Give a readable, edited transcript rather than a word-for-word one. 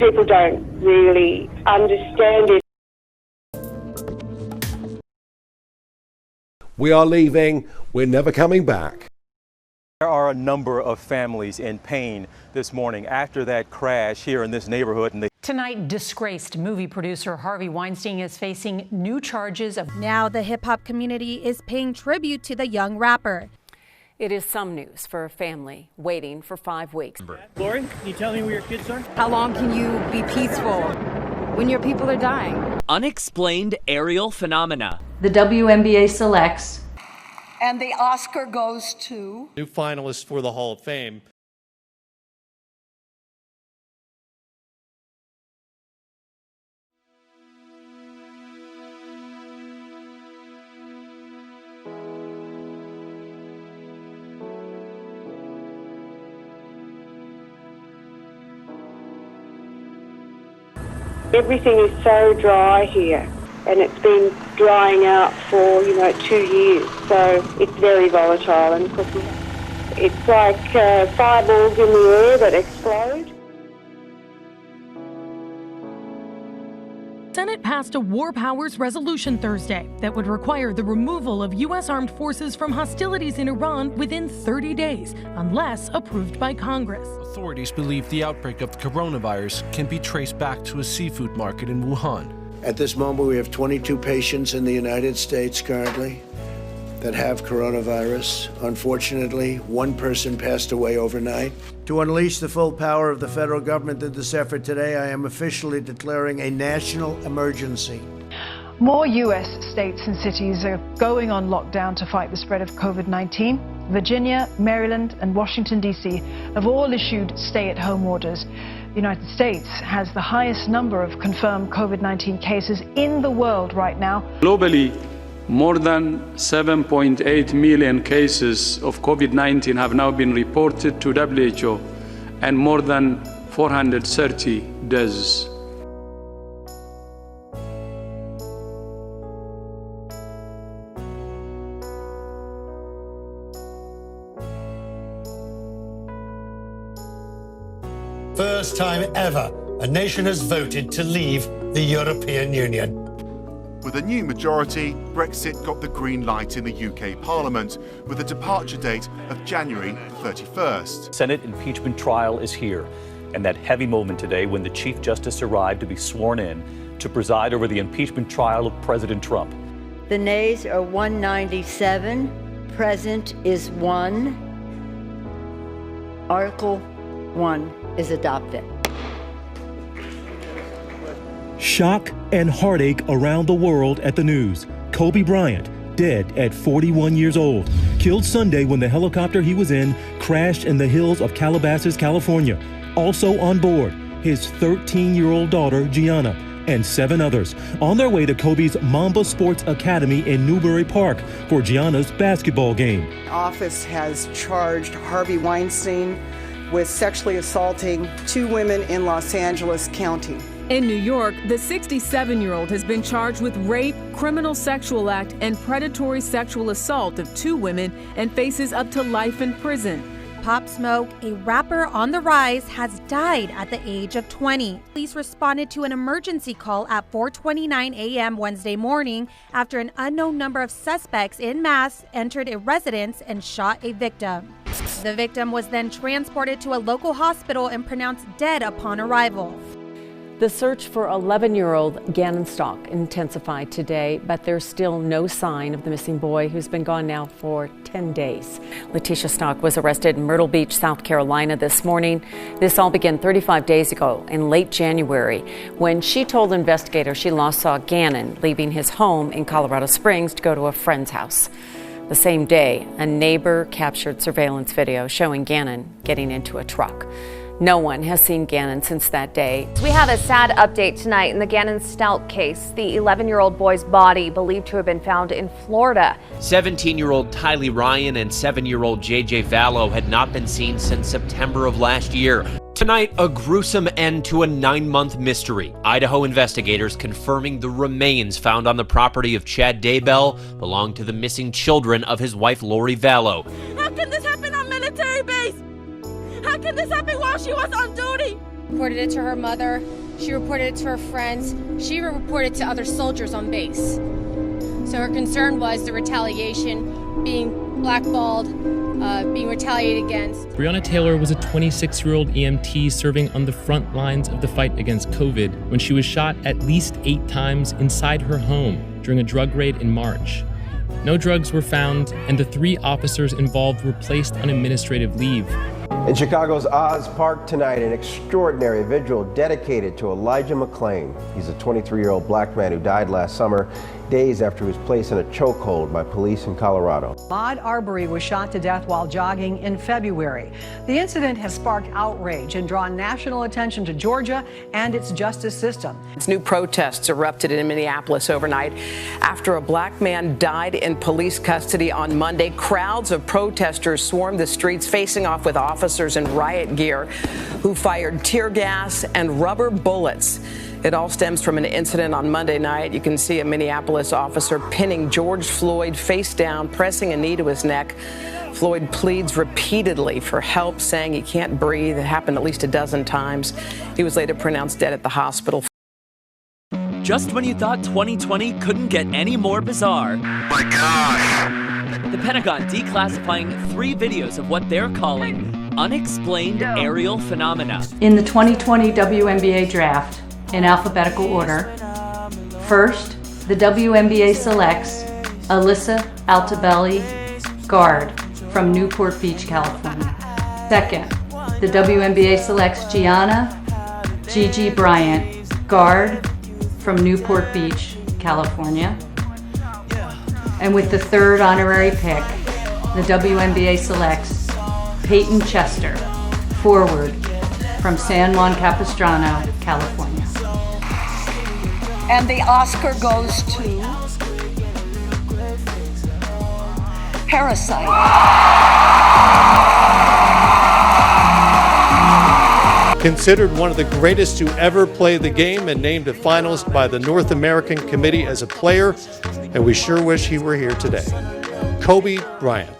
People don't really understand it. We are leaving. We're never coming back. There are a number of families in pain this morning after that crash here in this neighborhood. Tonight, disgraced movie producer Harvey Weinstein is facing new charges of... Now the hip-hop community is paying tribute to the young rapper. It is some news for a family waiting for 5 weeks. Lauren, can you tell me where your kids are? How long can you be peaceful when your people are dying? Unexplained aerial phenomena. The WNBA selects. And the Oscar goes to... New finalists for the Hall of Fame. Everything is so dry here, and it's been drying out for, 2 years. So it's very volatile, and it's like fireballs in the air that explode. Senate passed a War Powers Resolution Thursday that would require the removal of U.S. armed forces from hostilities in Iran within 30 days, unless approved by Congress. Authorities believe the outbreak of the coronavirus can be traced back to a seafood market in Wuhan. At this moment, we have 22 patients in the United States currently that have coronavirus. Unfortunately, one person passed away overnight. To unleash the full power of the federal government in this effort today, I am officially declaring a national emergency. More U.S. states and cities are going on lockdown to fight the spread of COVID-19. Virginia, Maryland, and Washington, D.C. have all issued stay-at-home orders. The United States has the highest number of confirmed COVID-19 cases in the world right now. Globally, more than 7.8 million cases of COVID-19 have now been reported to WHO, and more than 430 deaths. First time ever, a nation has voted to leave the European Union. With a new majority, Brexit got the green light in the UK Parliament, with a departure date of January 31st. Senate impeachment trial is here, and that heavy moment today when the Chief Justice arrived to be sworn in to preside over the impeachment trial of President Trump. The nays are 197, present is 1. Article 1 is adopted. Shock and heartache around the world at the news. Kobe Bryant, dead at 41 years old, killed Sunday when the helicopter he was in crashed in the hills of Calabasas, California. Also on board, his 13-year-old daughter, Gianna, and 7 others, on their way to Kobe's Mamba Sports Academy in Newbury Park for Gianna's basketball game. Office has charged Harvey Weinstein with sexually assaulting 2 women in Los Angeles County. In New York, the 67-year-old has been charged with rape, criminal sexual act, and predatory sexual assault of 2 women and faces up to life in prison. Pop Smoke, a rapper on the rise, has died at the age of 20. Police responded to an emergency call at 4:29 a.m. Wednesday morning after an unknown number of suspects en masse entered a residence and shot a victim. The victim was then transported to a local hospital and pronounced dead upon arrival. The search for 11-year-old Gannon Stock intensified today, but there's still no sign of the missing boy who's been gone now for 10 days. Letitia Stock was arrested in Myrtle Beach, South Carolina this morning. This all began 35 days ago in late January when she told investigators she last saw Gannon leaving his home in Colorado Springs to go to a friend's house. The same day, a neighbor captured surveillance video showing Gannon getting into a truck. No one has seen Gannon since that day. We have a sad update tonight in the Gannon Stout case. The 11-year-old boy's body believed to have been found in Florida. 17-year-old Tylee Ryan and 7-year-old JJ Vallow had not been seen since September of last year. Tonight, a gruesome end to a 9-month mystery. Idaho investigators confirming the remains found on the property of Chad Daybell belonged to the missing children of his wife Lori Vallow. How can this happen on military base? How can this happen while she was on duty? reported it to her mother. She reported it to her friends. She even reported to other soldiers on base. So her concern was the retaliation, being blackballed, being retaliated against. Breonna Taylor was a 26-year-old EMT serving on the front lines of the fight against COVID when she was shot at least 8 times inside her home during a drug raid in March. No drugs were found, and the 3 officers involved were placed on administrative leave. In Chicago's Oz Park tonight, an extraordinary vigil dedicated to Elijah McClain. He's a 23-year-old black man who died last summer, days after he was placed in a chokehold by police in Colorado. Ahmaud Arbery was shot to death while jogging in February. The incident has sparked outrage and drawn national attention to Georgia and its justice system. New protests erupted in Minneapolis overnight after a black man died in police custody on Monday. Crowds of protesters swarmed the streets, facing off with officers in riot gear who fired tear gas and rubber bullets. It all stems from an incident on Monday night. You can see a Minneapolis officer pinning George Floyd face down, pressing a knee to his neck. Floyd pleads repeatedly for help, saying he can't breathe. It happened at least a dozen times. He was later pronounced dead at the hospital. Just when you thought 2020 couldn't get any more bizarre. My gosh! The Pentagon declassifying 3 videos of what they're calling unexplained aerial phenomena. In the 2020 WNBA draft, in alphabetical order, first, the WNBA selects Alyssa Altobelli, guard, from Newport Beach, California. Second, the WNBA selects Gianna Gigi Bryant, guard, from Newport Beach, California. And with the 3rd honorary pick, the WNBA selects Peyton Chester, forward, from San Juan Capistrano, California. And the Oscar goes to Parasite. Considered one of the greatest to ever play the game and named a finalist by the North American Committee as a player, and we sure wish he were here today. Kobe Bryant.